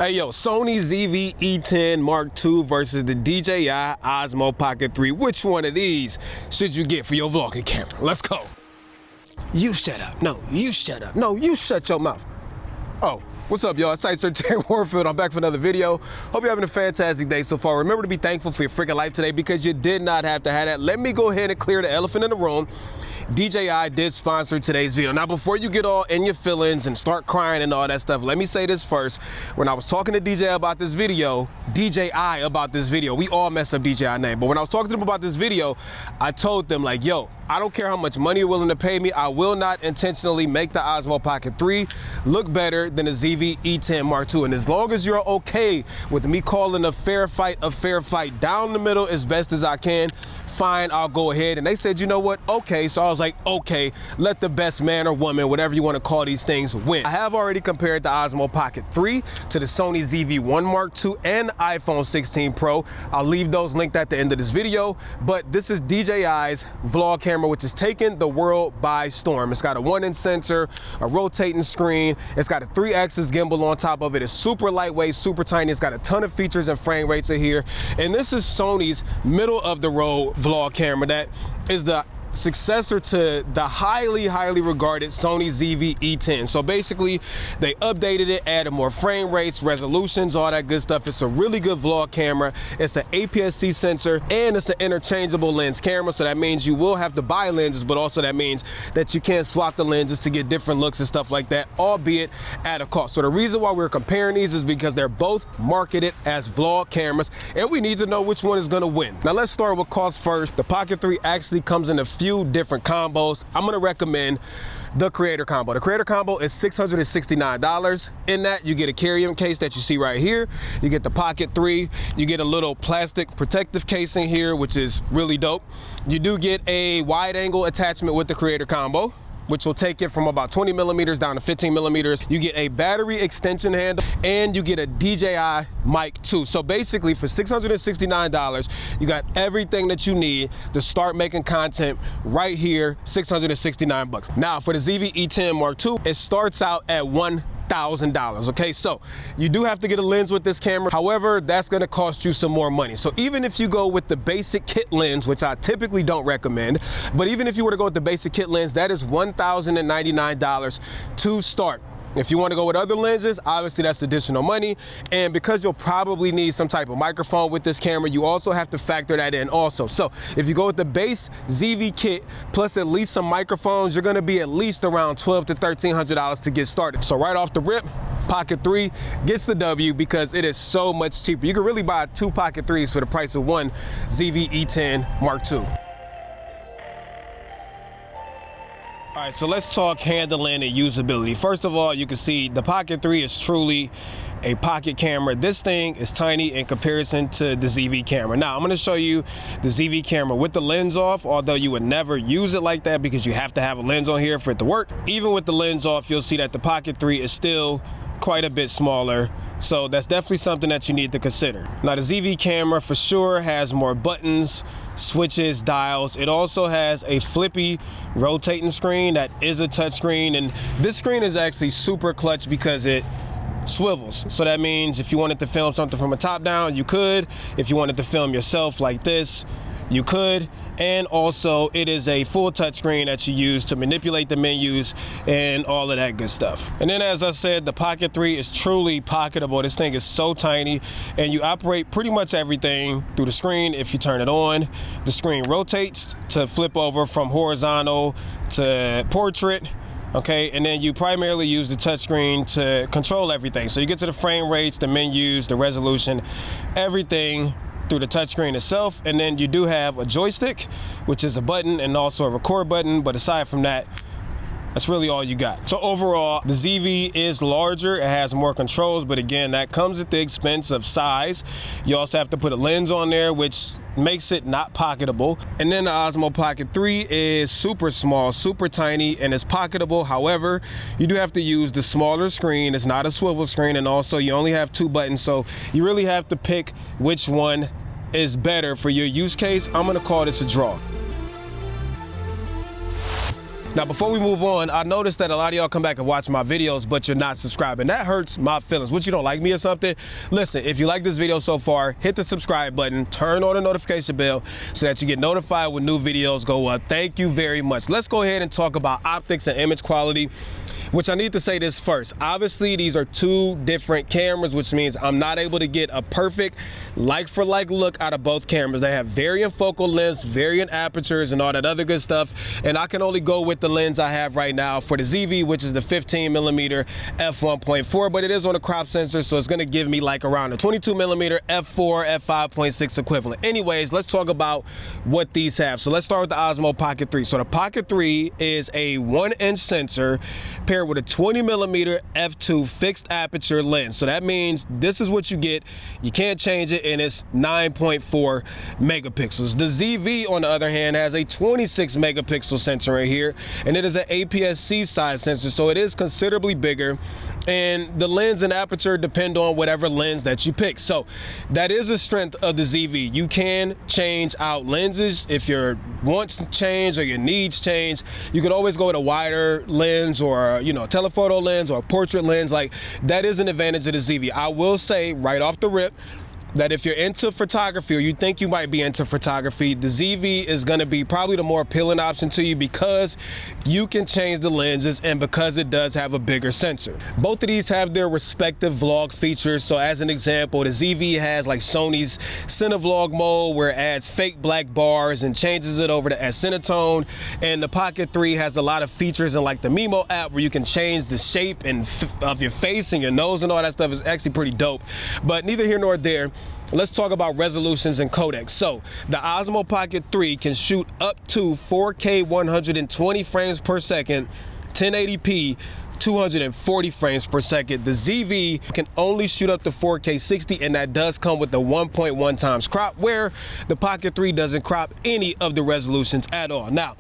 Hey yo, Sony ZV-E10 Mark II versus the DJI Osmo Pocket 3. Which one of these should you get for your vlogging camera? Let's go. You shut up. No, you shut up. No, you shut your mouth. Oh, what's up, y'all? It's Sir Terry Warfield. I'm back for another video. Hope you're having a fantastic day so far. Remember to be thankful for your freaking life today because you did not have to have that. Let me go ahead and clear the elephant in the room. DJI did sponsor today's video. Now, before you get all in your feelings and start crying and all that stuff, let me say this first. When I was talking to DJI about this video, we all mess up DJI name, but when I was talking to them about this video, I told them like, yo, I don't care how much money you're willing to pay me. I will not intentionally make the Osmo Pocket 3 look better than the ZV-E10 Mark II. And as long as you're okay with me calling a fair fight down the middle as best as I can, fine, I'll go ahead. And they said, you know what? Okay. So I was like, okay, let the best man or woman, whatever you want to call these things, win. I have already compared the Osmo Pocket 3 to the Sony ZV-1 Mark II and iPhone 16 Pro. I'll leave those linked at the end of this video, but this is DJI's vlog camera, which is taking the world by storm. It's got a 1-inch sensor, a rotating screen. It's got a 3-axis gimbal on top of it. It's super lightweight, super tiny. It's got a ton of features and frame rates in here. And this is Sony's middle of the road vlog camera that is the successor to the highly regarded Sony ZV-E10. So basically they updated it, added more frame rates, resolutions, all that good stuff. It's a really good vlog camera. It's an APS-C sensor and it's an interchangeable lens camera. So that means you will have to buy lenses, but also that means that you can swap the lenses to get different looks and stuff like that, albeit at a cost. So the reason why we're comparing these is because they're both marketed as vlog cameras and we need to know which one is going to win. Now let's start with cost first. The Pocket 3 actually comes in a few different combos. I'm going to recommend the Creator Combo. The Creator Combo is $669. In that, you get a carry-on case that you see right here. You get the Pocket 3. You get a little plastic protective casing here, which is really dope. You do get a wide-angle attachment with the Creator Combo, which will take it from about 20 millimeters down to 15 millimeters. You get a battery extension handle and you get a DJI mic too. So basically for $669, you got everything that you need to start making content right here, 669 bucks. Now for the ZV-E10 Mark II, it starts out at $1,000. Okay, so you do have to get a lens with this camera. However, that's going to cost you some more money. So even if you go with the basic kit lens, which I typically don't recommend, but even if you were to go with the basic kit lens, that is $1,099 to start. If you want to go with other lenses, obviously that's additional money. And because you'll probably need some type of microphone with this camera, you also have to factor that in also. So if you go with the base ZV kit plus at least some microphones, you're going to be at least around $1,200 to $1,300 to get started. So right off the rip, Pocket 3 gets the W because it is so much cheaper. You can really buy 2 Pocket 3s for the price of one ZV-E10 Mark II. All right, so let's talk handling and usability. First of all, you can see the Pocket 3 is truly a pocket camera. This thing is tiny in comparison to the ZV camera. Now, I'm gonna show you the ZV camera with the lens off, although you would never use it like that because you have to have a lens on here for it to work. Even with the lens off, you'll see that the Pocket 3 is still quite a bit smaller. So that's definitely something that you need to consider. Now, the ZV camera for sure has more buttons, switches, dials. It also has a flippy rotating screen that is a touch screen, and this screen is actually super clutch because it swivels. So that means if you wanted to film something from a top down, you could. If you wanted to film yourself like this, you could. And also it is a full touch screen that you use to manipulate the menus and all of that good stuff. And then as I said, the Pocket 3 is truly pocketable. This thing is so tiny and you operate pretty much everything through the screen. If you turn it on, the screen rotates to flip over from horizontal to portrait. Okay, and then you primarily use the touchscreen to control everything. So you get to the frame rates, the menus, the resolution, everything through the touchscreen itself. And then you do have a joystick, which is a button and also a record button. But aside from that, that's really all you got. So overall, the ZV is larger. It has more controls, but again, that comes at the expense of size. You also have to put a lens on there, which makes it not pocketable. And then the Osmo Pocket 3 is super small, super tiny, and it's pocketable. However, you do have to use the smaller screen. It's not a swivel screen, and also you only have 2 buttons, so you really have to pick which one is better for your use case. I'm gonna call this a draw. Now, before we move on, I noticed that a lot of y'all come back and watch my videos, but you're not subscribing. That hurts my feelings. What, you don't like me or something? Listen, if you like this video so far, hit the subscribe button, turn on the notification bell so that you get notified when new videos go up. Thank you very much. Let's go ahead and talk about optics and image quality, which I need to say this first. Obviously, these are two different cameras, which means I'm not able to get a perfect like-for-like look out of both cameras. They have varying focal lengths, varying apertures, and all that other good stuff. And I can only go with the lens I have right now for the ZV, which is the 15mm f1.4, but it is on a crop sensor, so it's gonna give me like around a 22mm f4, f5.6 equivalent. Anyways, let's talk about what these have. So let's start with the Osmo Pocket 3. So the Pocket 3 is a 1-inch sensor paired with a 20mm f2 fixed aperture lens. So that means this is what you get. You can't change it, and it's 9.4 megapixels. The ZV, on the other hand, has a 26 megapixel sensor right here, and it is an APS-C size sensor, so it is considerably bigger, and the lens and aperture depend on whatever lens that you pick. So that is a strength of the ZV. You can change out lenses if your wants change or your needs change. You could always go with a wider lens, or you know, telephoto lens or a portrait lens. Like, that is an advantage of the ZV. I will say right off the rip that if you're into photography, or you think you might be into photography, the ZV is going to be probably the more appealing option to you, because you can change the lenses and because it does have a bigger sensor. Both of these have their respective vlog features. So as an example, the ZV has like Sony's Cinevlog mode, where it adds fake black bars and changes it over to Cinetone, and the Pocket 3 has a lot of features in like the Mimo app, where you can change the shape and of your face and your nose and all that stuff. Is actually pretty dope, but neither here nor there. Let's talk about resolutions and codecs. So the Osmo Pocket 3 can shoot up to 4K 120 frames per second, 1080p, 240 frames per second. The ZV can only shoot up to 4K 60, and that does come with the 1.1 times crop, where the Pocket 3 doesn't crop any of the resolutions at all. Now,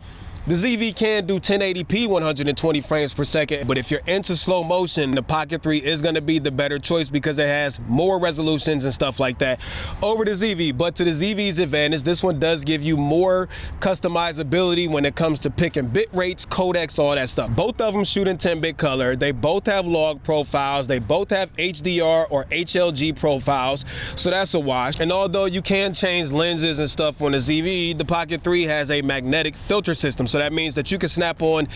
the ZV can do 1080p 120 frames per second, but if you're into slow motion, the Pocket 3 is going to be the better choice because it has more resolutions and stuff like that over the ZV. But to the ZV's advantage, this one does give you more customizability when it comes to picking bit rates, codecs, all that stuff. Both of them shoot in 10-bit color. They both have log profiles. They both have HDR or HLG profiles, so that's a wash. And although you can change lenses and stuff on the ZV, the Pocket 3 has a magnetic filter system. So that means that you can snap on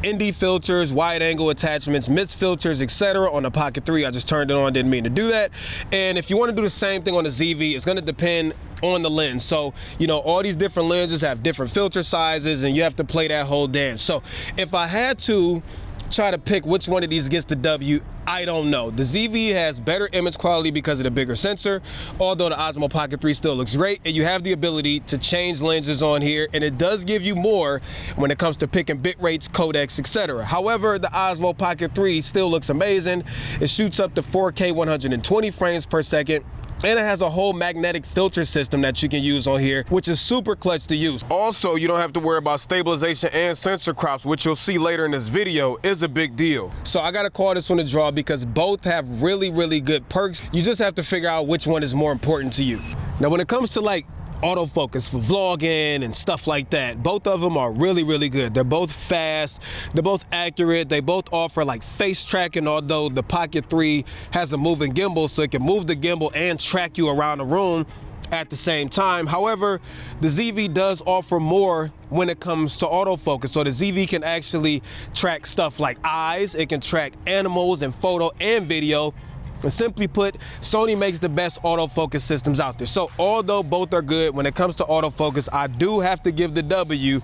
ND filters, wide angle attachments, mist filters, etc. on the Pocket 3. I just turned it on, didn't mean to do that. And if you want to do the same thing on the ZV, it's going to depend on the lens. So, you know, all these different lenses have different filter sizes, and you have to play that whole dance. So if I had to try to pick which one of these gets the W, I don't know. The ZV has better image quality because of the bigger sensor, although the Osmo Pocket 3 still looks great, and you have the ability to change lenses on here, and it does give you more when it comes to picking bit rates, codecs, etc. However, the Osmo Pocket 3 still looks amazing. It shoots up to 4K 120 frames per second, and it has a whole magnetic filter system that you can use on here, which is super clutch to use. Also, you don't have to worry about stabilization and sensor crops, which you'll see later in this video is a big deal. So I gotta call this one a draw because both have really, really good perks. You just have to figure out which one is more important to you. Now, when it comes to like autofocus for vlogging and stuff like that, both of them are really, really good. They're both fast, they're both accurate, they both offer like face tracking, although the Pocket 3 has a moving gimbal, so it can move the gimbal and track you around the room at the same time. However, the ZV does offer more when it comes to autofocus. So the ZV can actually track stuff like eyes, it can track animals and photo and video. And simply put, Sony makes the best autofocus systems out there. So although both are good, when it comes to autofocus, I do have to give the W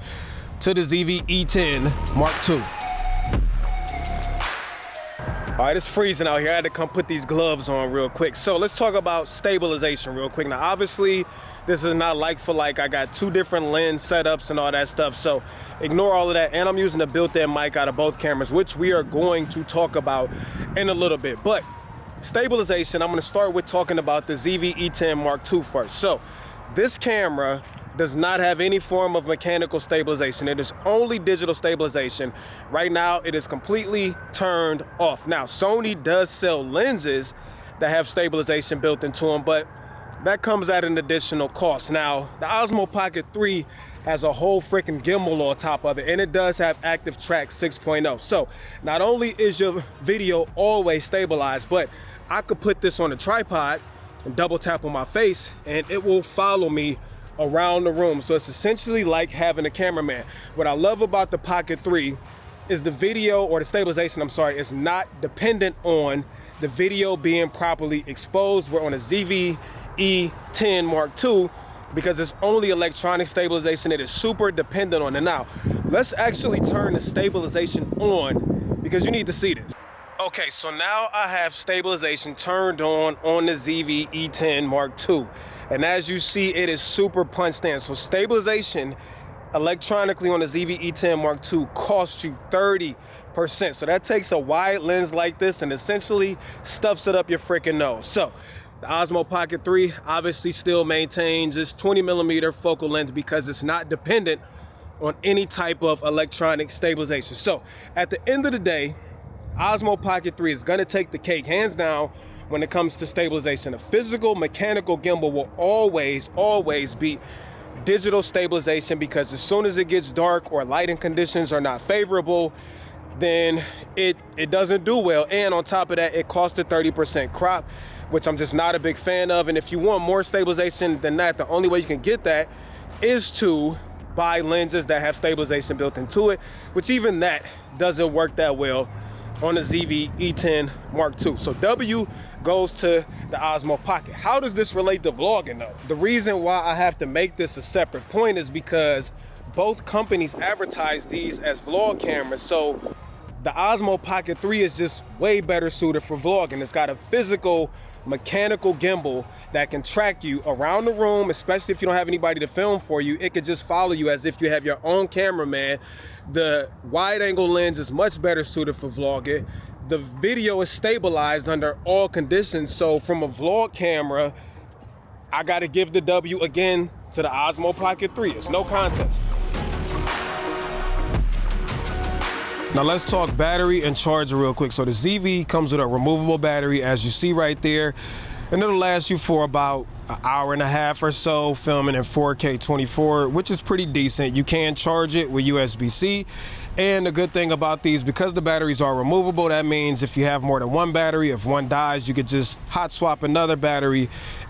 to the ZV-E10 Mark II. All right, it's freezing out here. I had to come put these gloves on real quick. So let's talk about stabilization real quick. Now, obviously, this is not like for like. I got two different lens setups and all that stuff. So ignore all of that. And I'm using a built-in mic out of both cameras, which we are going to talk about in a little bit. But stabilization, I'm going to start with talking about the ZV-E10 Mark II first. So this camera does not have any form of mechanical stabilization. It is only digital stabilization. Right now, it is completely turned off. Now, Sony does sell lenses that have stabilization built into them, but that comes at an additional cost. Now, the Osmo Pocket 3 has a whole freaking gimbal on top of it, and it does have active track 6.0. So not only is your video always stabilized, but I could put this on a tripod and double tap on my face and it will follow me around the room. So it's essentially like having a cameraman. What I love about the Pocket 3 is the video, or the stabilization, I'm sorry, is not dependent on the video being properly exposed. We're on a ZV-E10 Mark II because it's only electronic stabilization. It is super dependent on it. Now, let's actually turn the stabilization on because you need to see this. Okay, so now I have stabilization turned on the ZV-E10 Mark II. And as you see, it is super punched in. So stabilization electronically on the ZV-E10 Mark II costs you 30%. So that takes a wide lens like this and essentially stuffs it up your freaking nose. So the Osmo Pocket 3 obviously still maintains its 20mm focal length because it's not dependent on any type of electronic stabilization. So at the end of the day, Osmo Pocket 3 is gonna take the cake, hands down, when it comes to stabilization. A physical mechanical gimbal will always beat digital stabilization, because as soon as it gets dark or lighting conditions are not favorable, then it doesn't do well. And on top of that, it costs a 30% crop, which I'm just not a big fan of. And if you want more stabilization than that, the only way you can get that is to buy lenses that have stabilization built into it, which even that doesn't work that well on the ZV-E10 Mark II. So W goes to the Osmo Pocket. How does this relate to vlogging though? The reason why I have to make this a separate point is because both companies advertise these as vlog cameras. So the Osmo Pocket 3 is just way better suited for vlogging. It's got a physical mechanical gimbal that can track you around the room, especially if you don't have anybody to film for you. It could just follow you as if you have your own cameraman. The wide angle lens is much better suited for vlogging. The video is stabilized under all conditions. So from a vlog camera, I gotta give the W again to the Osmo Pocket 3. It's no contest. Now let's talk battery and charger real quick. So the ZV comes with a removable battery, as you see right there, and it'll last you for about an hour and a half or so, filming in 4K 24, which is pretty decent. You can charge it with USB-C. And the good thing about these, because the batteries are removable, that means if you have more than one battery, if one dies, you could just hot swap another battery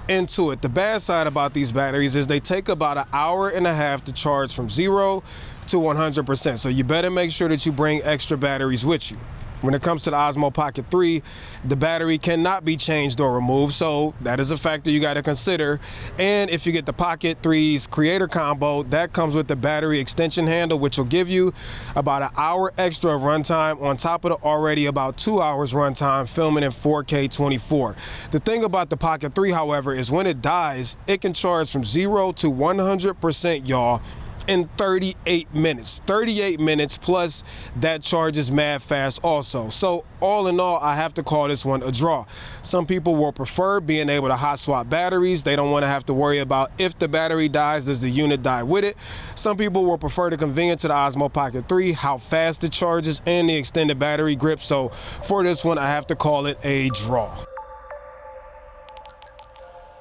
into it. The bad side about these batteries is they take about an hour and a half to charge from 0 to 100%. So you better make sure that you bring extra batteries with you. When it comes to the Osmo Pocket 3, the battery cannot be changed or removed, so that is a factor you got to consider. And if you get the Pocket 3's Creator Combo, that comes with the battery extension handle, which will give you about an hour extra of runtime on top of the already about 2 hours runtime filming in 4K 24. The thing about the Pocket 3, however, is when it dies, it can charge from 0 to 100%, y'all, in 38 minutes. 38 minutes plus that charges mad fast also. So all in all, I have to call this one a draw. Some people will prefer being able to hot swap batteries. They don't want to have to worry about if the battery dies, does the unit die with it. Some people will prefer the convenience of the Osmo Pocket 3, how fast it charges, and the extended battery grip. So for this one, I have to call it a draw.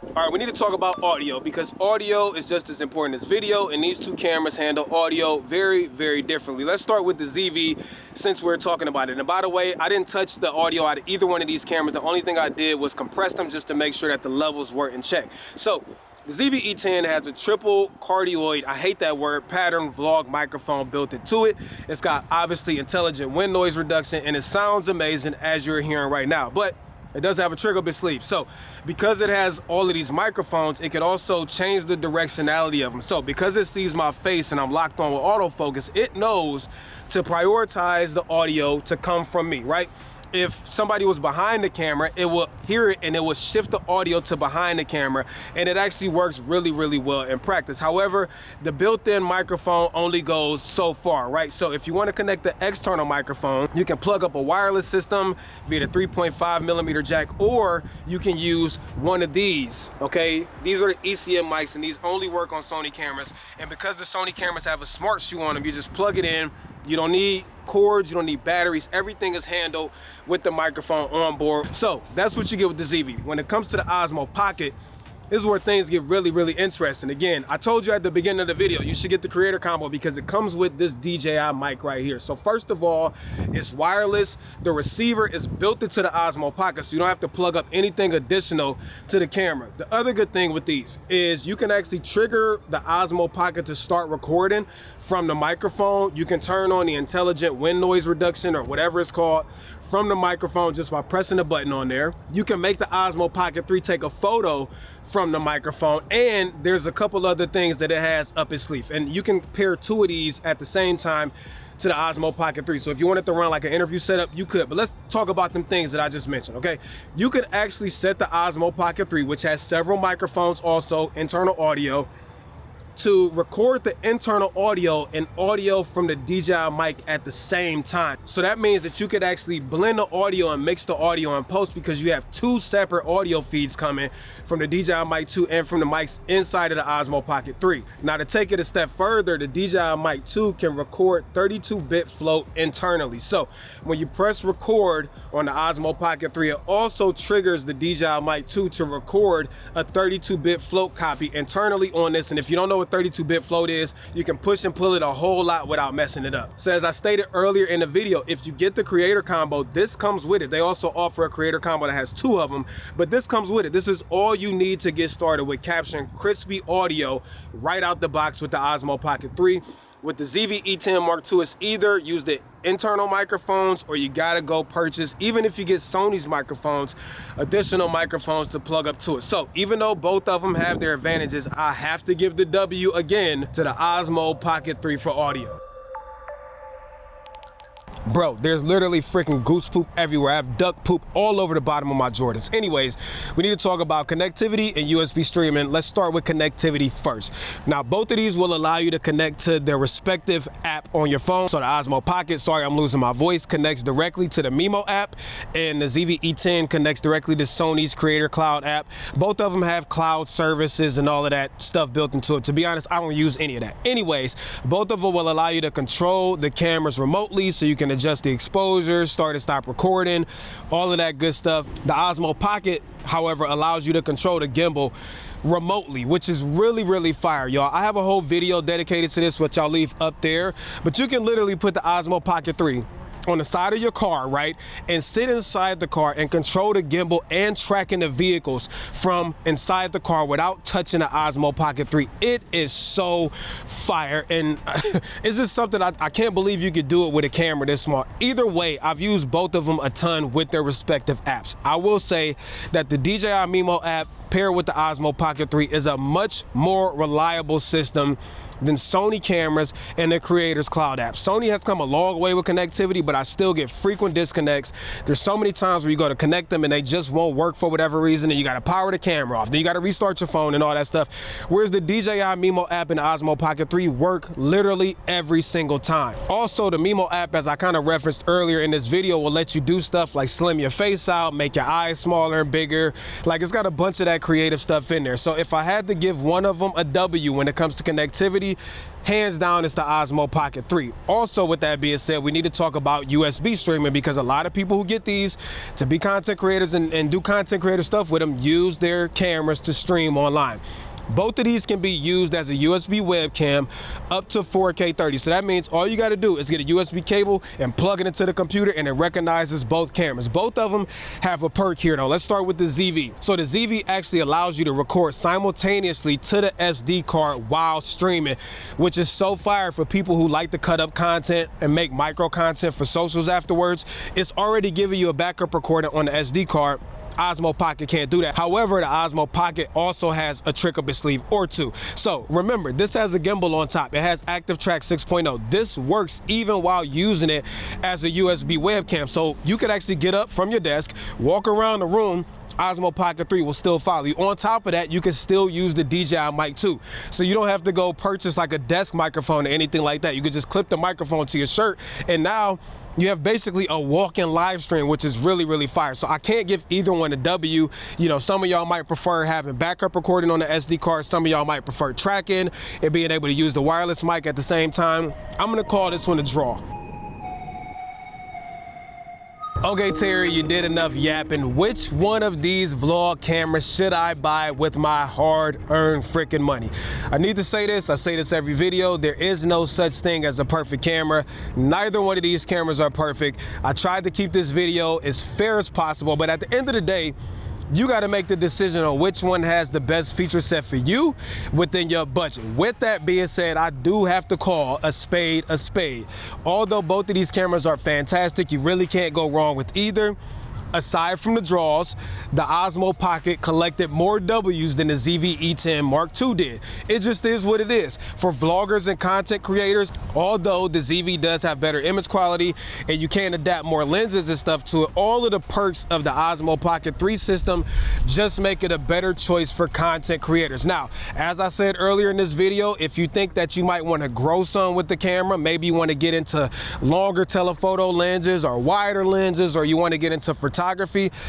All right, we need to talk about audio, because audio is just as important as video, and these two cameras handle audio very, very differently. Let's start with the ZV, since we're talking about it. And by the way, I didn't touch the audio out of either one of these cameras. The only thing I did was compress them just to make sure that the levels were in check. So the ZV-E10 has a triple cardioid, I hate that word, pattern vlog microphone built into it. It's got obviously intelligent wind noise reduction, and it sounds amazing as you're hearing right now. But it does have a trigger bit sleeve. So because it has all of these microphones, it can also change the directionality of them. So because it sees my face and I'm locked on with autofocus, it knows to prioritize the audio to come from me, right? If somebody was behind the camera, it will hear it and it will shift the audio to behind the camera, and it actually works really, really well in practice. However, the built-in microphone only goes so far, right? So if you want to connect the external microphone, you can plug up a wireless system via the 3.5mm jack, or you can use one of these, okay? These are the ECM mics, and these only work on Sony cameras. And because the Sony cameras have a smart shoe on them, you just plug it in. You don't need cords, you don't need batteries. Everything is handled with the microphone on board. So that's what you get with the ZV. When it comes to the Osmo Pocket, This is where things get really interesting. Again, I told you at the beginning of the video, you should get the creator combo because it comes with this DJI mic right here. So first of all, it's wireless. The receiver is built into the Osmo Pocket, so you don't have to plug up anything additional to the camera. The other good thing with these is you can actually trigger the Osmo Pocket to start recording from the microphone. You can turn on the intelligent wind noise reduction or whatever it's called from the microphone just by pressing the button on there. You can make the Osmo Pocket 3 take a photo from the microphone, and there's a couple other things that it has up its sleeve, and you can pair two of these at the same time to the Osmo Pocket 3. So if you wanted to run like an interview setup, you could, but let's talk about them things that I just mentioned, okay? You could actually set the Osmo Pocket 3, which has several microphones, also internal audio, to record the internal audio and audio from the DJI mic at the same time. So that means that you could actually blend the audio and mix the audio in post because you have two separate audio feeds coming from the DJI Mic 2 and from the mics inside of the Osmo Pocket 3. Now to take it a step further, the DJI Mic 2 can record 32-bit float internally. So when you press record on the Osmo Pocket 3, it also triggers the DJI Mic 2 to record a 32-bit float copy internally on this. And if you don't know what 32-bit float is, you can push and pull it a whole lot without messing it up. So as I stated earlier in the video, if you get the creator combo, this comes with it. They also offer a creator combo that has two of them, but this comes with it. This is all you need to get started with capturing crispy audio right out the box with the Osmo Pocket 3. With the ZV-E10 Mark II, it's either use the internal microphones or you gotta go purchase, even if you get Sony's microphones, additional microphones to plug up to it. So even though both of them have their advantages, I have to give the W again to the Osmo Pocket 3 for audio. Bro, there's literally freaking goose poop everywhere. I have duck poop all over the bottom of my Jordans. Anyways, we need to talk about connectivity and USB streaming. Let's start with connectivity first. Now, both of these will allow you to connect to their respective app on your phone. So the Osmo Pocket, sorry, I'm losing my voice, connects directly to the Mimo app, and the ZV-E10 connects directly to Sony's Creator Cloud app. Both of them have cloud services and all of that stuff built into it. To be honest, I don't use any of that. Anyways, both of them will allow you to control the cameras remotely, so you can adjust the exposure, start and stop recording, all of that good stuff. The Osmo Pocket, however, allows you to control the gimbal remotely, which is really fire, y'all. I have a whole video dedicated to this, which I'll leave up there, but you can literally put the Osmo Pocket 3 on the side of your car, right, and sit inside the car and control the gimbal and tracking the vehicles from inside the car without touching the Osmo Pocket 3. It is so fire, and it's just something I can't believe you could do it with a camera this small. Either way, I've used both of them a ton with their respective apps. I will say that the DJI Mimo app paired with the Osmo Pocket 3 is a much more reliable system than Sony cameras and their Creators Cloud app. Sony has come a long way with connectivity, but I still get frequent disconnects. There's so many times where you go to connect them and they just won't work for whatever reason, and you gotta power the camera off, then you gotta restart your phone and all that stuff. Whereas the DJI Mimo app and the Osmo Pocket 3 work literally every single time. Also, the Mimo app, as I kind of referenced earlier in this video, will let you do stuff like slim your face out, make your eyes smaller and bigger. Like, it's got a bunch of that creative stuff in there. So if I had to give one of them a W when it comes to connectivity, hands down, it's the Osmo Pocket 3. Also, with that being said, we need to talk about USB streaming, because a lot of people who get these to be content creators and do content creator stuff with them use their cameras to stream online. Both of these can be used as a USB webcam up to 4K 30. So that means all you got to do is get a USB cable and plug it into the computer, and it recognizes both cameras. Both of them have a perk here though. Let's start with the ZV. So the ZV actually allows you to record simultaneously to the SD card while streaming, which is so fire for people who like to cut up content and make micro content for socials afterwards. It's already giving you a backup recording on the SD card. Osmo Pocket can't do that. However, the Osmo Pocket also has a trick up its sleeve or two. So remember, this has a gimbal on top. It has Active Track 6.0. This works even while using it as a USB webcam. So you could actually get up from your desk, walk around the room, Osmo Pocket 3 will still follow you. On top of that, you can still use the DJI Mic 2. So you don't have to go purchase like a desk microphone or anything like that. You can just clip the microphone to your shirt, and now you have basically a walk-in live stream, which is really fire. So I can't give either one a W. You know, some of y'all might prefer having backup recording on the SD card. Some of y'all might prefer tracking and being able to use the wireless mic at the same time. I'm gonna call this one a draw. Okay, Terry, you did enough yapping. Which one of these vlog cameras should I buy with my hard-earned freaking money? I need to say this, I say this every video, there is no such thing as a perfect camera. Neither one of these cameras are perfect. I tried to keep this video as fair as possible, but at the end of the day, you got to make the decision on which one has the best feature set for you within your budget. With that being said, I do have to call a spade a spade. Although both of these cameras are fantastic, you really can't go wrong with either. Aside from the draws, the Osmo Pocket collected more W's than the ZV-E10 Mark II did. It just is what it is. For vloggers and content creators, although the ZV does have better image quality and you can adapt more lenses and stuff to it, all of the perks of the Osmo Pocket 3 system just make it a better choice for content creators. Now, as I said earlier in this video, if you think that you might want to grow some with the camera, maybe you want to get into longer telephoto lenses or wider lenses, or you want to get into photography,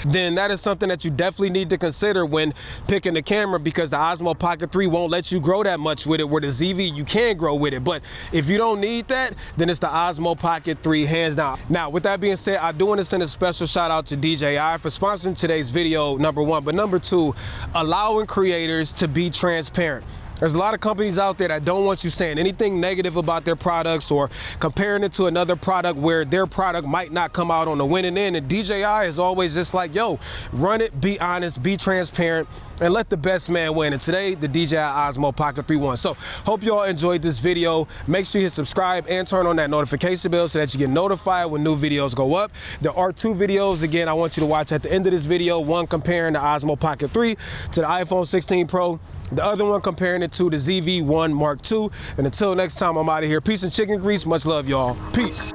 then that is something that you definitely need to consider when picking the camera, because the Osmo Pocket 3 won't let you grow that much with it, where the ZV you can grow with it. But if you don't need that, then it's the Osmo Pocket 3 hands down. Now, with that being said, I do want to send a special shout out to DJI for sponsoring today's video, number one, but number two, allowing creators to be transparent. There's a lot of companies out there that don't want you saying anything negative about their products or comparing it to another product where their product might not come out on the winning end. And DJI is always just like, yo, run it, be honest, be transparent, and let the best man win. And today, the DJI Osmo Pocket 3 won. So hope you all enjoyed this video. Make sure you hit subscribe and turn on that notification bell so that you get notified when new videos go up. There are two videos, again, I want you to watch at the end of this video. One comparing the Osmo Pocket 3 to the iPhone 16 Pro. The other one comparing it to the ZV-1 Mark II. And until next time, I'm out of here. Peace and chicken grease. Much love, y'all. Peace.